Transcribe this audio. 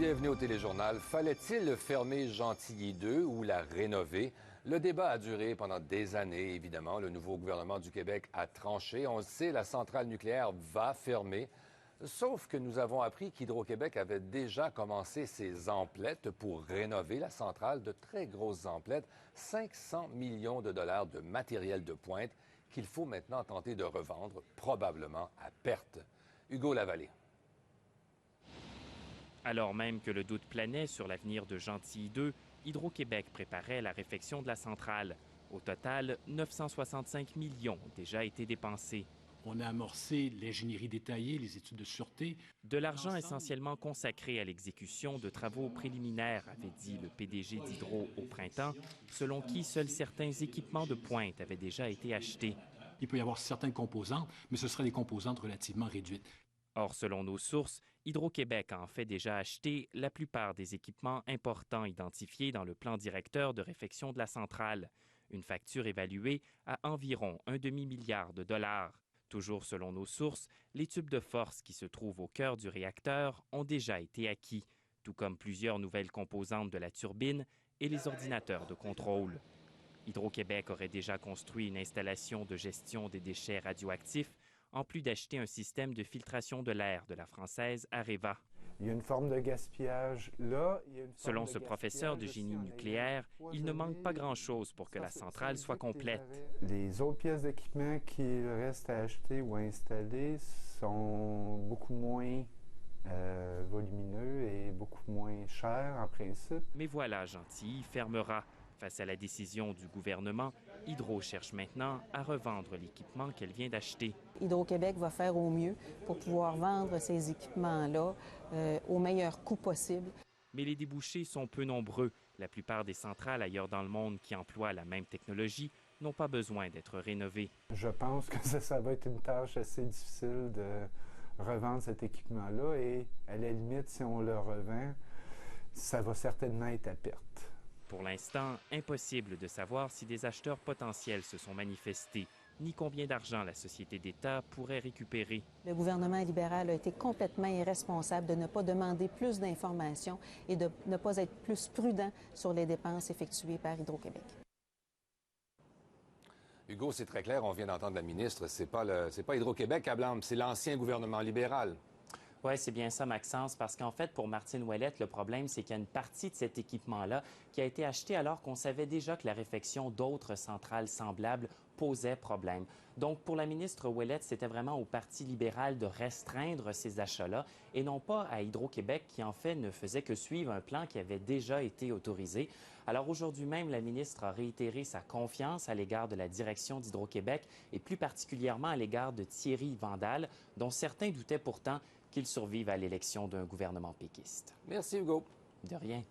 Bienvenue au Téléjournal. Fallait-il fermer Gentilly 2 ou la rénover? Le débat a duré pendant des années, évidemment. Le nouveau gouvernement du Québec a tranché. On le sait, la centrale nucléaire va fermer. Sauf que nous avons appris qu'Hydro-Québec avait déjà commencé ses emplettes pour rénover la centrale, de très grosses emplettes, 500 millions de dollars de matériel de pointe qu'il faut maintenant tenter de revendre, probablement à perte. Hugo Lavallée. Alors même que le doute planait sur l'avenir de Gentilly 2, Hydro-Québec préparait la réfection de la centrale. Au total, 965 millions ont déjà été dépensés. On a amorcé l'ingénierie détaillée, les études de sûreté. De l'argent essentiellement consacré à l'exécution de travaux préliminaires, avait dit le PDG d'Hydro au printemps, selon qui seuls certains équipements de pointe avaient déjà été achetés. Il peut y avoir certaines composantes, mais ce seraient des composantes relativement réduites. Or, selon nos sources, Hydro-Québec a en fait déjà acheté la plupart des équipements importants identifiés dans le plan directeur de réfection de la centrale, une facture évaluée à environ un demi-milliard de dollars. Toujours selon nos sources, les tubes de force qui se trouvent au cœur du réacteur ont déjà été acquis, tout comme plusieurs nouvelles composantes de la turbine et les ordinateurs de contrôle. Hydro-Québec aurait déjà construit une installation de gestion des déchets radioactifs, en plus d'acheter un système de filtration de l'air de la française Areva. Il y a une forme de gaspillage là. Selon ce professeur de génie nucléaire, il ne manque pas grand-chose pour que la centrale soit complète. Les autres pièces d'équipement qu'il reste à acheter ou à installer sont beaucoup moins volumineux et beaucoup moins chers en principe. Mais voilà, Gentilly fermera. Face à la décision du gouvernement, Hydro cherche maintenant à revendre l'équipement qu'elle vient d'acheter. Hydro-Québec va faire au mieux pour pouvoir vendre ces équipements-là au meilleur coût possible. Mais les débouchés sont peu nombreux. La plupart des centrales ailleurs dans le monde qui emploient la même technologie n'ont pas besoin d'être rénovées. Je pense que ça va être une tâche assez difficile de revendre cet équipement-là et à la limite, si on le revend, ça va certainement être à perte. Pour l'instant, impossible de savoir si des acheteurs potentiels se sont manifestés, ni combien d'argent la société d'État pourrait récupérer. Le gouvernement libéral a été complètement irresponsable de ne pas demander plus d'informations et de ne pas être plus prudent sur les dépenses effectuées par Hydro-Québec. Hugo, c'est très clair, on vient d'entendre la ministre, c'est pas Hydro-Québec à blâme, c'est l'ancien gouvernement libéral. Oui, c'est bien ça, Maxence, parce qu'en fait, pour Martine Ouellette, le problème, c'est qu'il y a une partie de cet équipement-là qui a été acheté alors qu'on savait déjà que la réfection d'autres centrales semblables posait problème. Donc, pour la ministre Ouellette, c'était vraiment au Parti libéral de restreindre ces achats-là et non pas à Hydro-Québec qui, en fait, ne faisait que suivre un plan qui avait déjà été autorisé. Alors, aujourd'hui même, la ministre a réitéré sa confiance à l'égard de la direction d'Hydro-Québec et plus particulièrement à l'égard de Thierry Vandal, dont certains doutaient pourtant qu'il survive à l'élection d'un gouvernement péquiste. Merci, Hugo. De rien.